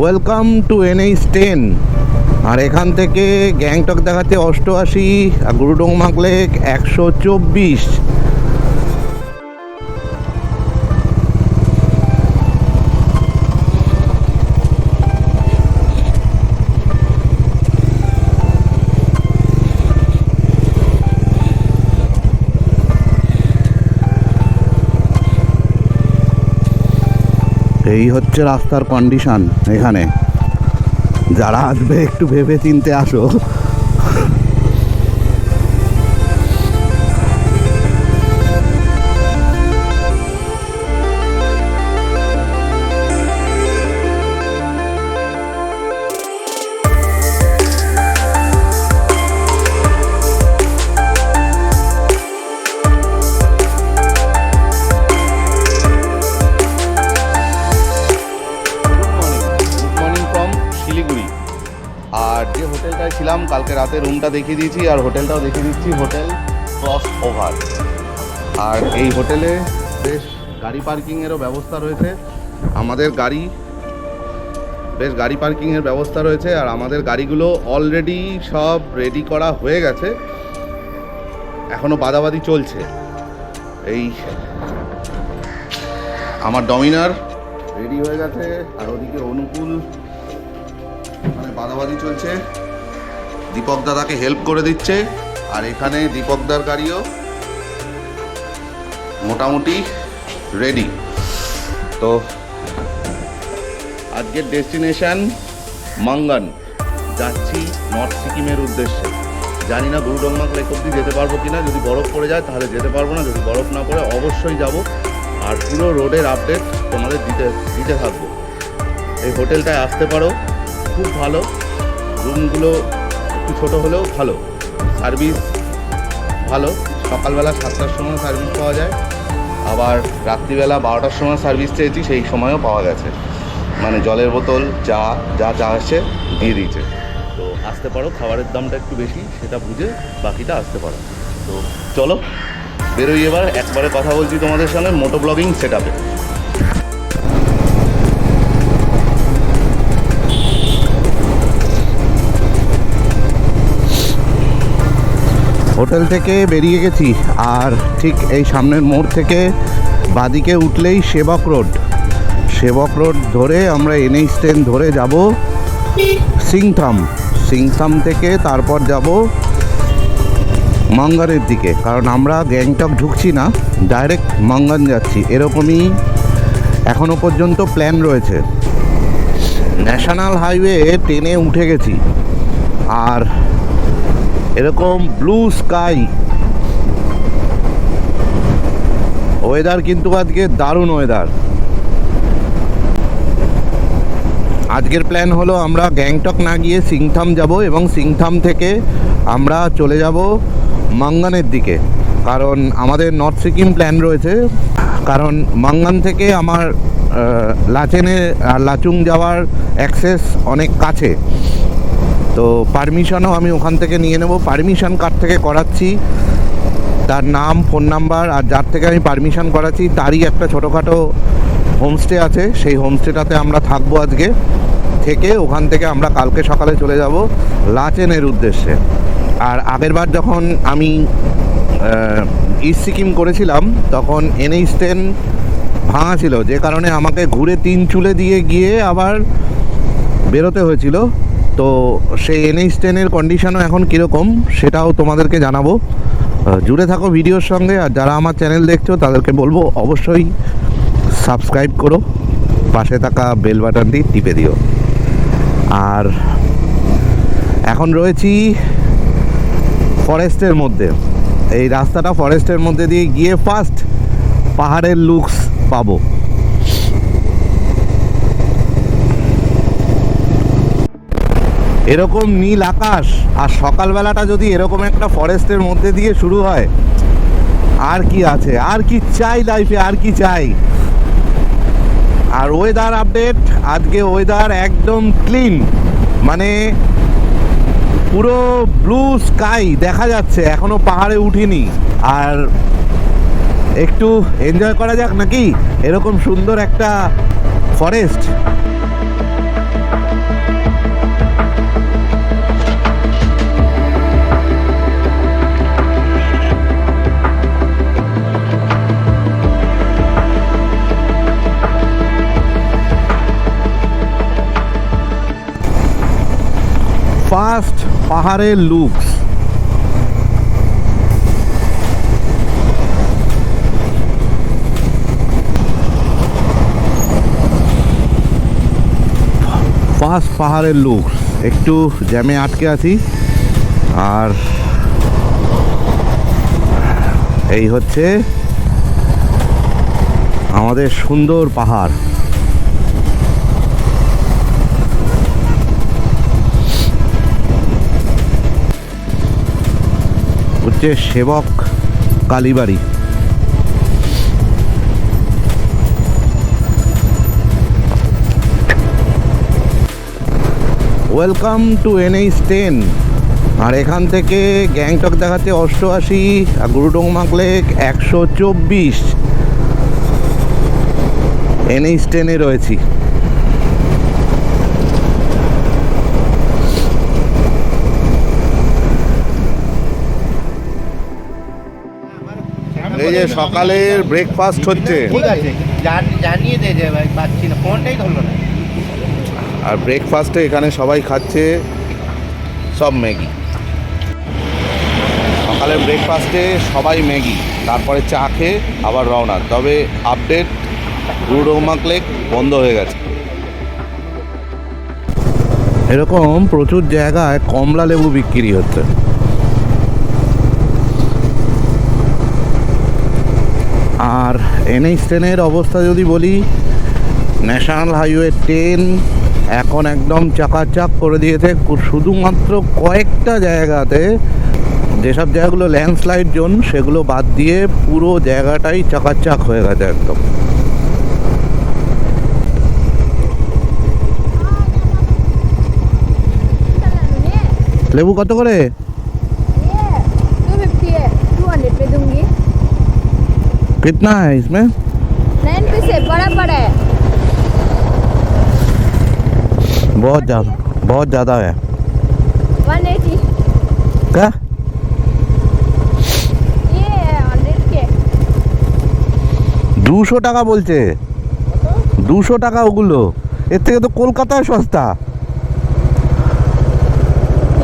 Welcome to NH10। আর এখান থেকে গ্যাংটক দেখাচ্ছে 88 আর গুরুডংমাক লেক 124। এই হচ্ছে রাস্তার কন্ডিশন। এখানে যারা আসবে একটু ভেবে চিনতে আসো। আর যে হোটেলটায় ছিলাম কালকে রাতে রুমটা দেখিয়ে দিয়েছি, আর হোটেলটাও দেখিয়ে দিচ্ছি, হোটেল ক্রস ওভার। আর এই হোটেলে বেশ গাড়ি পার্কিংয়েরও ব্যবস্থা রয়েছে। আমাদের বেশ গাড়ি পার্কিংয়ের ব্যবস্থা রয়েছে, আর আমাদের গাড়িগুলো অলরেডি সব রেডি করা হয়ে গেছে, এখনও বাদাবাদি চলছে। এই আমার ডমিনার রেডি হয়ে গেছে, আর ওদিকে অনুকূল বাদাবাদি চলছে। দীপক দাদাকে হেল্প করে দিচ্ছে, আর এখানে দীপকদার গাড়িও মোটামুটি রেডি। তো আজকের ডেস্টিনেশন মাঙ্গান, যাচ্ছি নর্থ সিকিমের উদ্দেশ্যে। জানি না গুরুডংমাক লেক অব্দি যেতে পারবো কিনা। যদি বরফ পড়ে যায় তাহলে যেতে পারবো না, যদি বরফ না পড়ে অবশ্যই যাব। আর পুরো রোডের আপডেট তোমাদের দিতে থাকবো। এই হোটেলটায় আসতে পারো, খুব ভালো। রুমগুলো একটু ছোটো হলেও ভালো, সার্ভিস ভালো। সকালবেলা 7টার সময় সার্ভিস পাওয়া যায়, আবার রাত্রিবেলা 12টার সময় সার্ভিস চেয়েছি, সেই সময়ও পাওয়া গেছে। মানে জলের বোতল যা আসছে দিয়ে দিয়েছে। তো আসতে পারো, খাবারের দামটা একটু বেশি, সেটা বুঝে বাকিটা আসতে পারো। তো চলো বেরোই এবার। একবারে কথা বলছি তোমাদের সঙ্গে মোটো ব্লগিং সেট আপে। হোটেল থেকে বেরিয়ে গেছি, আর ঠিক এই সামনের মোড় থেকে বাদিকে উঠলেই সেবক রোড ধরে আমরা NH10 ধরে যাব সিংথাম থেকে তারপর যাব মাঙ্গানের দিকে। কারণ আমরা গ্যাংটক ঢুকছি না, ডাইরেক্ট মাঙ্গান যাচ্ছি, এরকমই এখনও পর্যন্ত প্ল্যান রয়েছে। ন্যাশনাল হাইওয়ে 10-এ উঠে গেছি, আর এরকম ব্লু স্কাই ওয়েদার, কিন্তু আজকে দারুণ ওয়েদার। আজকের প্ল্যান হলো আমরা গ্যাংটক না গিয়ে সিংথাম যাব, এবং সিংথাম থেকে আমরা চলে যাব মাঙ্গানের দিকে। কারণ আমাদের নর্থ সিকিম প্ল্যান রয়েছে, কারণ মাঙ্গান থেকে আমার লাচেনে আর লাচুং যাওয়ার অ্যাক্সেস অনেক কাছে। তো পারমিশনও আমি ওখান থেকে নিয়ে নেব। পারমিশন কার থেকে করাচ্ছি, তার নাম, ফোন নাম্বার, আর যার থেকে আমি পারমিশন করাচ্ছি তারই একটা ছোটোখাটো হোমস্টে আছে। সেই হোমস্টেটাতে আমরা থাকবো আজকে, থেকে ওখান থেকে আমরা কালকে সকালে চলে যাব লাচেনের উদ্দেশ্যে। আর আগেরবার যখন আমি ইস্ট সিকিম করেছিলাম তখন NH10 ভাঙা ছিল, যে কারণে আমাকে ঘুরে 3 চুলে দিয়ে গিয়ে আবার বেরোতে হয়েছিল। তো সেই NH10-এর কন্ডিশনও এখন কীরকম সেটাও তোমাদেরকে জানাবো। জুড়ে থাকো ভিডিওর সঙ্গে। আর যারা আমার চ্যানেল দেখছো তাদেরকে বলবো অবশ্যই সাবস্ক্রাইব করো, পাশে থাকা বেল বাটনটি টিপে দিও। আর এখন রয়েছি ফরেস্টের মধ্যে। এই রাস্তাটা ফরেস্টের মধ্যে দিয়ে গিয়ে ফার্স্ট পাহাড়ের লুকস পাবো। এরকম নীল আকাশ আর সকালবেলাটা যদি এরকম একটা ফরেস্টের মধ্যে দিয়ে শুরু হয়, আর কি আছে, আর কি চাই লাইফে, আর কি চাই। আর ওয়েদার আপডেট, আজকে ওয়েদার একদম ক্লিন, মানে পুরো ব্লু স্কাই দেখা যাচ্ছে। এখনো পাহাড়ে উঠিনি, আর একটু এনজয় করা যাক নাকি এরকম সুন্দর একটা ফরেস্ট। ফার্স্ট পাহাড়ের লুকস। ফার্স্ট পাহাড়ের লুকস। একটু জ্যামে আটকে আছি, আর এই হচ্ছে আমাদের সুন্দর পাহাড়। হচ্ছে সেবক কালীবাড়ি। Welcome to NH10। আর এখান থেকে গ্যাংটক দেখাচ্ছে 88, আর গুরুডংমাক লেক 124। NH10-এ রয়েছি। এই যে সকালের ব্রেকফাস্ট হচ্ছে, ঠিক আছে জানিয়ে দে যে ভাই পাচ্ছি না, ফোনটাই ধরলো না। আর ব্রেকফাস্টে এখানে সবাই খাচ্ছে সব ম্যাগি। সকালের ব্রেকফাস্টে সবাই ম্যাগি, তারপরে চা খেয়ে আবার রওনা। তবে আপডেট, গুরুডংমাক লেক বন্ধ হয়ে গেছে। এরকম প্রচুর জায়গায় কমলা লেবু বিক্রি হচ্ছে। আর NH10-এর অবস্থা যদি বলি, ন্যাশনাল হাইওয়ে 10 এখন একদম চাকাচাক করে দিয়েছে। শুধুমাত্র কয়েকটা জায়গাতে, যেসব জায়গাগুলো ল্যান্ডস্লাইড জোন, সেগুলো বাদ দিয়ে পুরো জায়গাটাই চাকাচাক হয়ে গেছে একদম। লেবু কত করে? 250 है, 200 पे दूंगी। कितना है इसमें? 9 पीस है, बड़ा बड़ा है। बहुत ज़्यादा है। 180। क्या? ये 100 के। 200 টাকা বলছে। 200 টাকা ওগুলো। এর থেকে তো কলকাতায় সস্তা।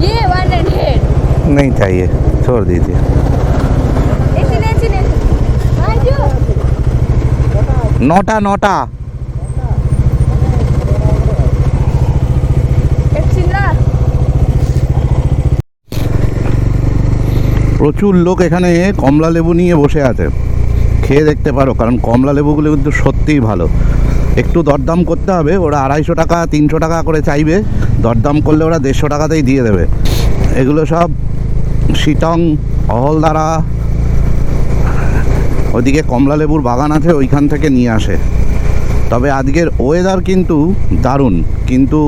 ये 100। नहीं चाहिए, छोड़ दीजिए। इतने आजू नौटा चिल्ला। প্রচুর লোক এখানে কমলা লেবু নিয়ে বসে আছে। খেয়ে দেখতে পারো, কারণ কমলা লেবুগুলো কিন্তু সত্যিই ভালো। একটু দরদাম করতে হবে, ওরা 250 টাকা 300 টাকা করে চাইবে। দরদাম করলে ওরা 150 টাকাতেই দিয়ে দেবে। এগুলো সব শিটং, অহলদারা, ওদিকে কমলা লেবুর বাগান আছে, ওইখান থেকে নিয়ে আসে। তবে আজকের ওয়েদার কিন্তু দারুণ, কিন্তু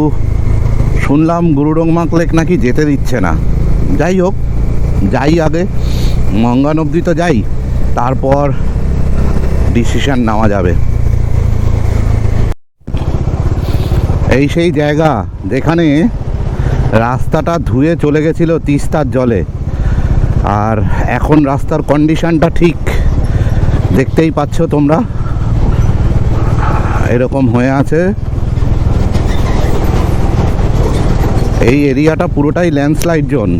শুনলাম গুরুডংমাক লেক নাকি যেতে দিচ্ছে না। যাই হোক, যাই আগে মঙ্গান অবধি তো যাই, তারপর ডিসিশন নেওয়া যাবে। এই সেই জায়গা যেখানে রাস্তাটা ধুয়ে চলে গেছিল তিস্তার জলে, আর এখন রাস্তার কন্ডিশনটা ঠিক দেখতেই পাচ্ছ তোমরা, এরকম হয়ে আছে। এই এরিয়াটা পুরোটাই ল্যান্ডস্লাইড জোন।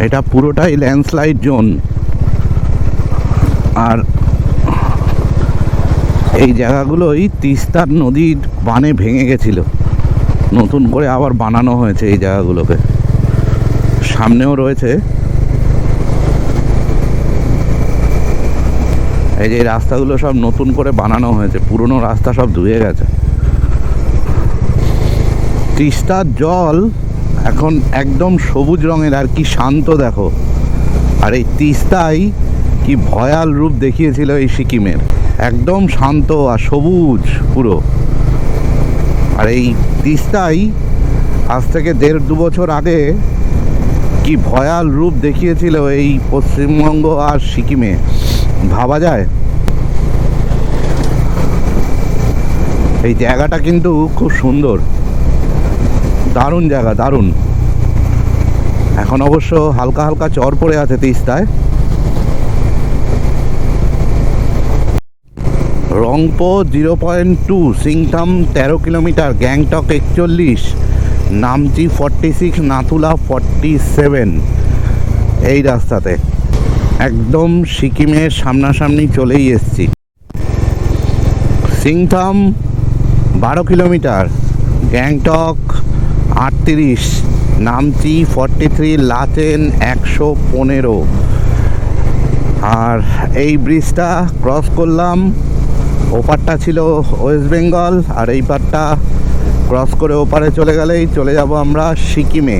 এটা পুরোটাই ল্যান্ডস্লাইড জোন। আর এই জায়গাগুলোই তিস্তার নদীর বানে ভেঙে গেছিল, নতুন করে আবার বানানো হয়েছে এই জায়গাগুলোকে। সামনেও রয়েছে এই যে রাস্তাগুলো, সব নতুন করে বানানো হয়েছে, পুরনো রাস্তা সব ধুয়ে গেছে। তিস্তার জল এখন একদম সবুজ রঙের, আর কি শান্ত দেখো। আর এই তিস্তাই কি ভয়াল রূপ দেখিয়েছিল এই সিকিমের, একদম শান্ত আর সবুজ পুরো। আর এই তিস্তাই আজ থেকে 1.5-2 বছর আগে কি ভয়াল রূপ দেখিয়েছিল এই পশ্চিমবঙ্গ আর সিকিমে, ভাবা যায়? এই জায়গাটা কিন্তু খুব সুন্দর, দারুণ জায়গা, দারুণ। এখন অবশ্য হালকা হালকা চর পড়ে আছে তিস্তায়। রংপো 0.2, সিংথাম 13 কিলোমিটার, গ্যাংটক 41, নামচি 46, নাথুলা 47। এই রাস্তাতে একদম সিকিমের সামনাসামনি চলেই এসছি। সিংথাম 12 কিলোমিটার, গ্যাংটক 38, নামচি 43, লাচেন 115। আর এই ব্রিজটা ক্রস করলাম, ওপারটা ছিল ওয়েস্ট বেঙ্গল, আর এই পারটা ক্রস করে ওপারে চলে গেলেই চলে যাব আমরা সিকিমে।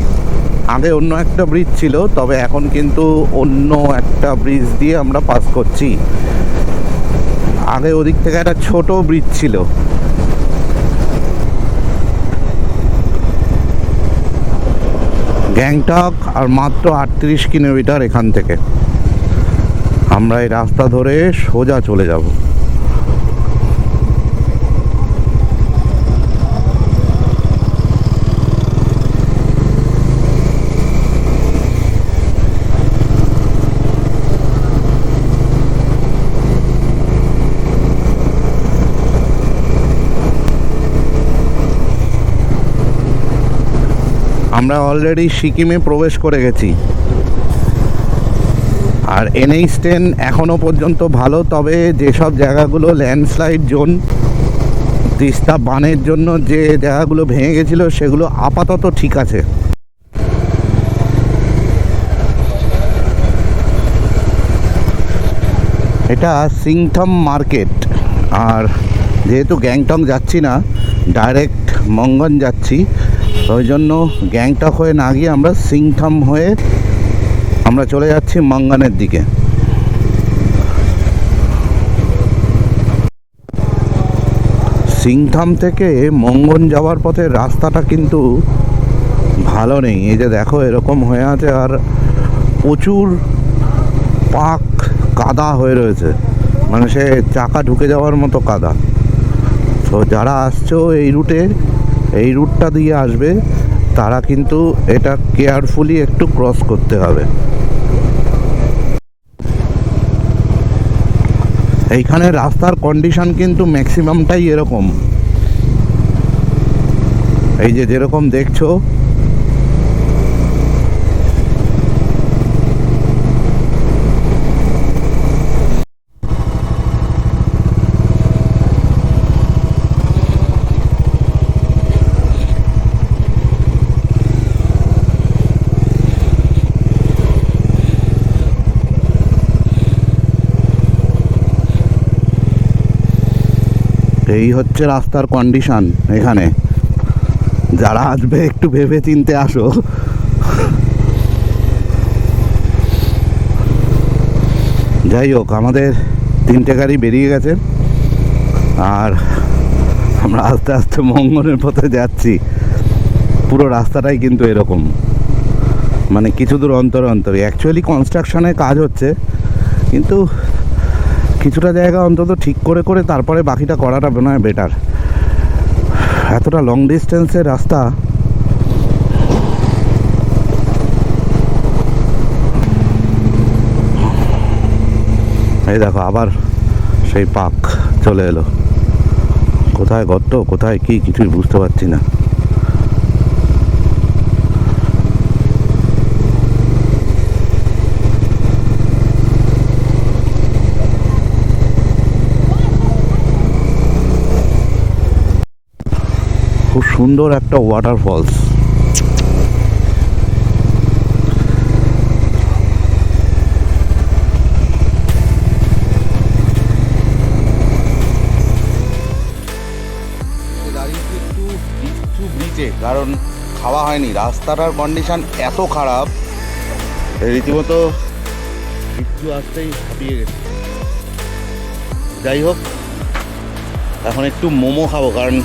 আগে অন্য একটা ব্রিজ ছিল, তবে এখন কিন্তু অন্য একটা ব্রিজ দিয়ে আমরা পাস করছি। আগে ওদিক থেকে একটা ছোট ব্রিজ ছিল। গ্যাংটক আর মাত্র 38 কিলোমিটার এখান থেকে। আমরা এই রাস্তা ধরে সোজা চলে যাব। আমরা অলরেডি সিকিমে প্রবেশ করে গেছি। আর NH10 এখনও পর্যন্ত ভালো, তবে যেসব জায়গাগুলো ল্যান্ডস্লাইড জোন, তিস্তা বানের জন্য যে জায়গাগুলো ভেঙে গেছিলো সেগুলো আপাতত ঠিক আছে। এটা সিংথাম মার্কেট। আর যেহেতু গ্যাংটক যাচ্ছি না, ডাইরেক্ট মঙ্গন যাচ্ছি, ওই জন্য গ্যাংটক হয়ে না গিয়ে আমরা সিংথাম হয়ে আমরা চলে যাচ্ছি মঙ্গনের দিকে। সিংথাম থেকে মঙ্গন যাওয়ার পথে রাস্তাটা কিন্তু ভালো নেই। এই যে দেখো এরকম হয়ে আছে, আর প্রচুর পাক কাদা হয়ে রয়েছে, মানে সে চাকা ঢুকে যাওয়ার মতো কাদা। তো যারা আসছো এই রুটে, এই রুটটা দিয়ে আসবে, তারা কিন্তু এটা কেয়ারফুলি একটু ক্রস করতে হবে। এইখানে রাস্তার কন্ডিশন কিন্তু ম্যাক্সিমামটাই এরকম। এই যে যেরকম দেখছো, এই হচ্ছে রাস্তার কন্ডিশন। এখানে যারা আসবে একটু ভেবে চিনতে আসো। যাই হোক, আমাদের 3টে গাড়ি বেরিয়ে গেছে, আর আমরা আস্তে আস্তে মঙ্গনের পথে যাচ্ছি। পুরো রাস্তাটাই কিন্তু এরকম, মানে কিছু দূর অন্তরে অন্তরে। অ্যাকচুয়ালি কনস্ট্রাকশনের কাজ হচ্ছে, কিন্তু কিছুটা জায়গা অন্তত ঠিক করে করে তারপরে বাকিটা করাটা মনে হয় বেটার। এতটা লং ডিস্টেন্সের রাস্তা, এই দেখো আবার সেই পাক চলে এলো। কোথায় গর্ত, কোথায় কি, কিছুই বুঝতে পারছি না। খুব সুন্দর একটা ওয়াটারফলস। লাগছে, কারণ খাওয়া হয়নি। রাস্তাটার কন্ডিশন এত খারাপ, রীতিমতো একটু আসতেই হাঁপিয়ে গেছে। যাই হোক, এখন একটু মোমো খাবো, কারণ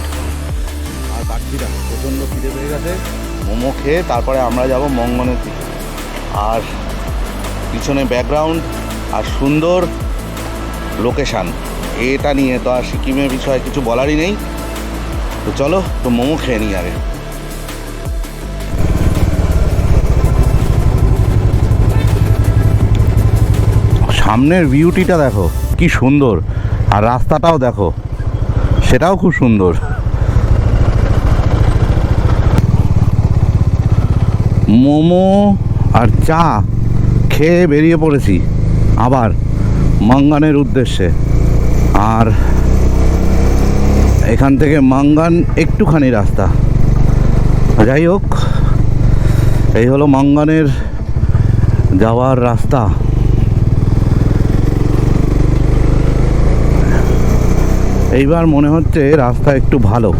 আর পাচ্ছি না, প্রচণ্ড খিদে পেয়ে গেছে। মোমো খেয়ে তারপরে আমরা যাব মঙ্গনের দিকে। আর পিছনে ব্যাকগ্রাউন্ড আর সুন্দর লোকেশান, এটা নিয়ে তো আর সিকিমের বিষয়ে কিছু বলারই নেই। তো চলো তো মোমো খেয়ে নিই আগে। সামনের বিউটিটা দেখো কি সুন্দর, আর রাস্তাটাও দেখো, সেটাও খুব সুন্দর। মোমো আর চা খেয়ে বেরিয়ে পড়েছি আবার মাঙ্গানের উদ্দেশ্যে। আর এখান থেকে মাঙ্গান একটুখানি রাস্তা। যাই হোক, এই হলো মাঙ্গানের যাওয়ার রাস্তা। এইবার মনে হচ্ছে রাস্তা একটু ভালো।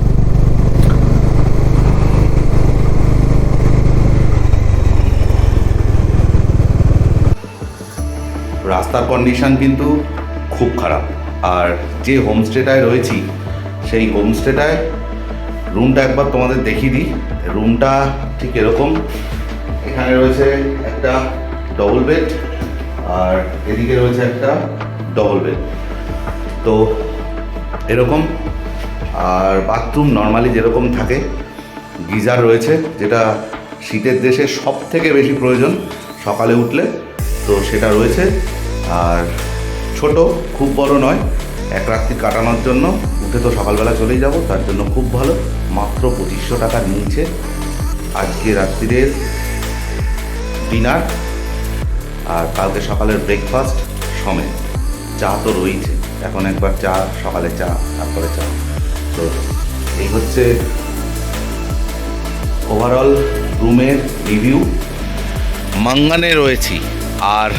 রাস্তার কন্ডিশন কিন্তু খুব খারাপ। আর যে হোমস্টেটায় রয়েছি, সেই হোমস্টেটায় রুমটা একবার তোমাদের দেখিয়ে দিই। রুমটা ঠিক এরকম। এখানে রয়েছে একটা ডবল বেড, আর এদিকে রয়েছে একটা ডবল বেড, তো এরকম। আর বাথরুম নর্মালি যেরকম থাকে, গিজার রয়েছে, যেটা শীতের দেশে সব থেকে বেশি প্রয়োজন সকালে উঠলে, তো সেটা রয়েছে। আর ছোট, খুব বড় নয়, এক রাত্রি কাটানোর জন্য। উঠে তো সকালবেলা চলেই যাব, তার জন্য খুব ভালো। মাত্র 2500 টাকা নিয়েছে আজকে রাত্রিরের ডিনার আর কালকে সকালের ব্রেকফাস্ট সমেত। চা তো রয়েছে, এখন একবার চা, সকালে চা, তারপরে চা। তো এই হচ্ছে ওভারঅল রুমের রিভিউ। মাঙ্গানে রয়েছি, আর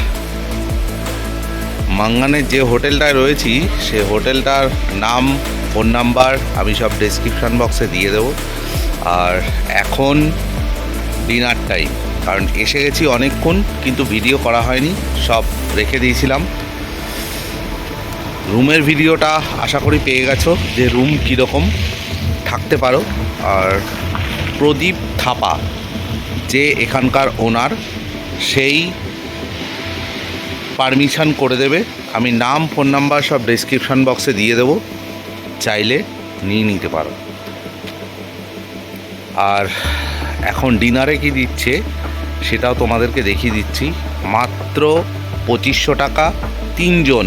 মাঙ্গানের যে হোটেলটায় রয়েছি, সে হোটেলটার নাম, ফোন নাম্বার আমি সব ডেসক্রিপশান বক্সে দিয়ে দেবো। আর এখন ডিনার টাইম, কারণ এসে গেছি অনেকক্ষণ, কিন্তু ভিডিও করা হয়নি, সব রেখে দিয়েছিলাম। রুমের ভিডিওটা আশা করি পেয়ে গেছো, যে রুম কীরকম থাকতে পারো। আর প্রদীপ থাপা, যে এখানকার ওনার, সেই পারমিশন করে দেবে। আমি নাম, ফোন নাম্বার সব ডেসক্রিপশান বক্সে দিয়ে দেবো, চাইলে নিয়ে নিতে পারো। আর এখন ডিনারে কি দিচ্ছে সেটাও তোমাদেরকে দেখিয়ে দিচ্ছি। মাত্র 2500 টাকা 3 জন।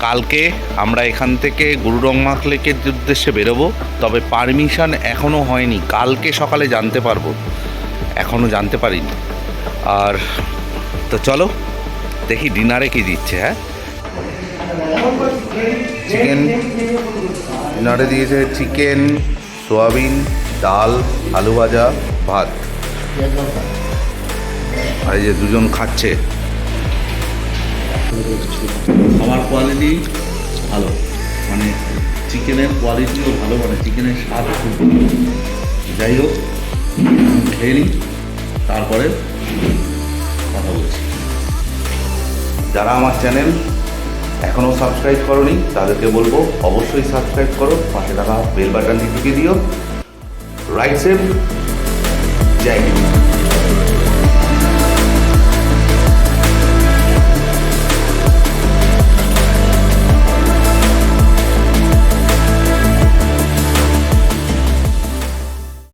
কালকে আমরা এখান থেকে গুরুরংমাক লেকের উদ্দেশ্যে বেরোবো, তবে পারমিশন এখনও হয়নি, কালকে সকালে জানতে পারবো, এখনও জানতে পারিনি। আর তো চলো দেখি ডিনারে কি দিচ্ছে। হ্যাঁ, চিকেন ডিনারে দিয়েছে, চিকেন, সোয়াবিন, ডাল, আলু ভাজা, ভাত। আর এই যে দুজন খাচ্ছে। খাবার কোয়ালিটি ভালো, মানে চিকেনের কোয়ালিটিও ভালো, মানে চিকেনের স্বাদ খুব ভালো। যাই হোক, খেয়ে নিই, তারপরে কথা বলছি। যারা আমার চ্যানেল এখনও সাবস্ক্রাইব করোনি, তাদেরকে বলবো অবশ্যই সাবস্ক্রাইব করো, পাশে থাকা বেল বাটনটি টিপে দিও। রাইট সেফ, জয় হিন্দ।